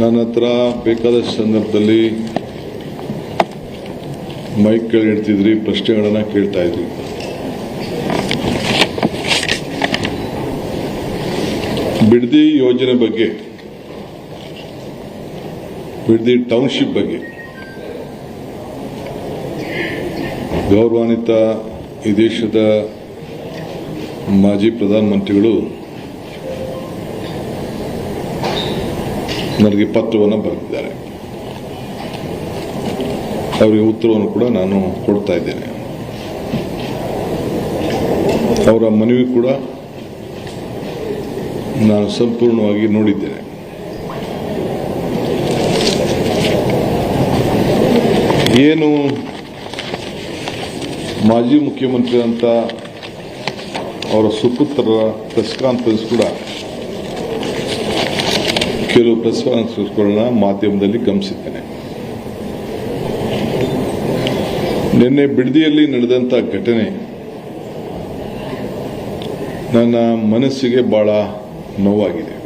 ನನ್ನ ಹತ್ರ ಬೇಕಾದಷ್ಟು ಸಂದರ್ಭದಲ್ಲಿ ಮೈಕ್ ಕೆಳಗೆ ಇಡ್ತಿದ್ರಿ, ಪ್ರಶ್ನೆಗಳನ್ನು ಕೇಳ್ತಾ ಇದ್ರಿ. ಬಿಡದಿ ಯೋಜನೆ ಬಗ್ಗೆ, ಬಿಡದಿ ಟೌನ್ಶಿಪ್ ಬಗ್ಗೆ ಗೌರವಾನ್ವಿತ ಈ ದೇಶದ ಮಾಜಿ ಪ್ರಧಾನಮಂತ್ರಿಗಳು ನನಗೆ ಪತ್ರವನ್ನು ಬರೆದಿದ್ದಾರೆ. ಅವರಿಗೆ ಉತ್ತರವನ್ನು ಕೂಡ ನಾನು ಕೊಡ್ತಾ ಇದ್ದೇನೆ. ಅವರ ಮನವಿ ಕೂಡ ನಾನು ಸಂಪೂರ್ಣವಾಗಿ ನೋಡಿದ್ದೇನೆ. ಏನು ಮಾಜಿ ಮುಖ್ಯಮಂತ್ರಿ ಅಂತ ಅವರ ಸುಪುತ್ರರ ಪ್ರೆಸ್ ಕಾನ್ಫರೆನ್ಸ್ ಕೂಡ ಕೆಲವು ಪ್ರೆಸ್ ಕಾನ್ಫರೆನ್ಸ್ಗಳನ್ನ ಮಾಧ್ಯಮದಲ್ಲಿ ಗಮನಿಸಿದ್ದೇನೆ. ನಿನ್ನೆ ಬಿಡದಿಯಲ್ಲಿ ನಡೆದಂಥ ಘಟನೆ ನನ್ನ ಮನಸ್ಸಿಗೆ ಬಹಳ ನೋವಾಗಿದೆ.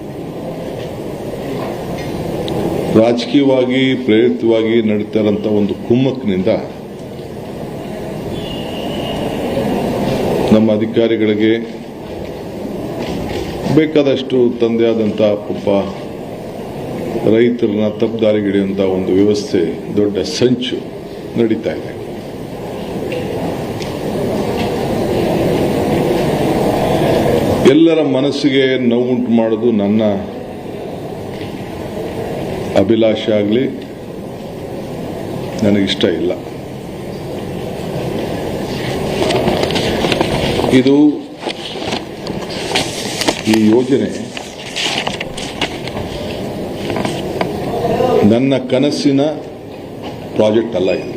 ರಾಜಕೀಯವಾಗಿ ಪ್ರೇರಿತವಾಗಿ ನಡೀತಾ ಇರೋಂಥ ಒಂದು ಕುಮ್ಮಕ್ಕಿನಿಂದ ನಮ್ಮ ಅಧಿಕಾರಿಗಳಿಗೆ ಬೇಕಾದಷ್ಟು ತಂದೆಯಾದಂಥ ಪಾಪ ರೈತರನ್ನ ತಪ್ಪುದಾರಿಗಿಳಿಯುವಂಥ ಒಂದು ವ್ಯವಸ್ಥೆ, ದೊಡ್ಡ ಸಂಚು ನಡೀತಾ ಇದೆ. ಎಲ್ಲರ ಮನಸ್ಸಿಗೆ ನೋವುಂಟು ಮಾಡೋದು ನನ್ನ ಅಭಿಲಾಷೆ ಆಗಲಿ, ನನಗಿಷ್ಟ ಇಲ್ಲ. ಇದು ಈ ಯೋಜನೆ ನನ್ನ ಕನಸಿನ ಪ್ರಾಜೆಕ್ಟ್ ಅಲ್ಲ. ಇದು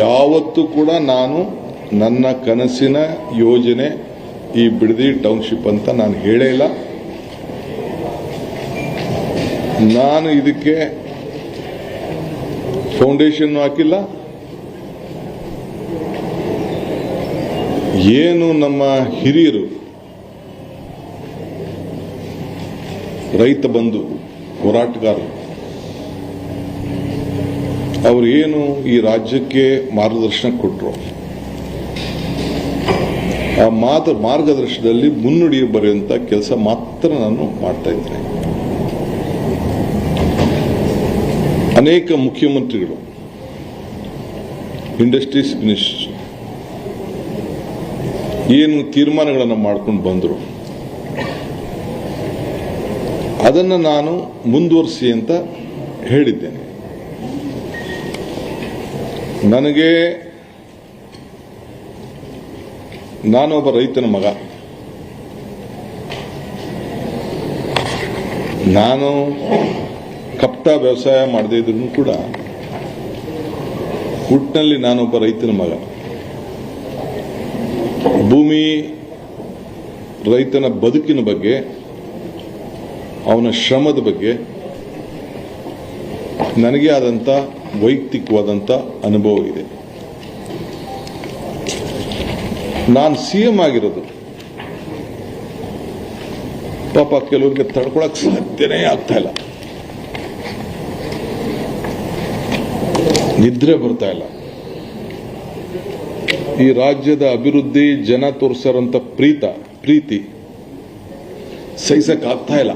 ಯಾವತ್ತೂ ಕೂಡ ನಾನು ನನ್ನ ಕನಸಿನ ಯೋಜನೆ ಈ ಬಿಡದಿ ಟೌನ್ಶಿಪ್ ಅಂತ ನಾನು ಹೇಳೇ ಇಲ್ಲ. ನಾನು ಇದಕ್ಕೆ ಫೌಂಡೇಶನ್ ಹಾಕಿಲ್ಲ. ಏನು ನಮ್ಮ ಹಿರಿಯರು, ರೈತ ಬಂಧು ಹೋರಾಟಗಾರರು, ಅವರು ಏನು ಈ ರಾಜ್ಯಕ್ಕೆ ಮಾರ್ಗದರ್ಶನ ಕೊಟ್ಟರು, ಆ ಮಾರ್ಗದರ್ಶನದಲ್ಲಿ ಮುನ್ನುಡಿ ಬರೆಯುವಂತ ಕೆಲಸ ಮಾತ್ರ ನಾನು ಮಾಡ್ತಾ ಇದ್ದೇನೆ. ಅನೇಕ ಮುಖ್ಯಮಂತ್ರಿಗಳು, ಇಂಡಸ್ಟ್ರೀಸ್ ಮಿನಿಸ್ಟರ್ ಏನು ತೀರ್ಮಾನಗಳನ್ನು ಮಾಡ್ಕೊಂಡು ಬಂದರು, ಅದನ್ನು ನಾನು ಮುಂದುವರಿಸಿ ಅಂತ ಹೇಳಿದ್ದೇನೆ. ನನಗೆ, ನಾನೊಬ್ಬ ರೈತನ ಮಗ. ನಾನು ಕಪಟ ವ್ಯವಸಾಯ ಮಾಡದೇ ಇದ್ರೂ ಕೂಡ ಹುಟ್ಟಿನಲ್ಲಿ ನಾನೊಬ್ಬ ರೈತನ ಮಗ. ಭೂಮಿ, ರೈತನ ಬದುಕಿನ ಬಗ್ಗೆ, ಅವನ ಶ್ರಮದ ಬಗ್ಗೆ ನನಗೆ ಆದಂಥ ವೈಯಕ್ತಿಕವಾದಂಥ ಅನುಭವ ಇದೆ. ನಾನು ಸಿಎಂ ಆಗಿರೋದು ಪಾಪ ಕೆಲವರಿಗೆ ತಡ್ಕೊಳಕ್ ಸಾಧ್ಯನೇ ಆಗ್ತಾ ಇಲ್ಲ, ನಿದ್ರೆ ಬರ್ತಾ ಇಲ್ಲ. ಈ ರಾಜ್ಯದ ಅಭಿವೃದ್ಧಿ, ಜನ ತೋರಿಸಿರೋಂಥ ಪ್ರೀತಿ ಸಹಿಸಕ್ ಆಗ್ತಾ ಇಲ್ಲ.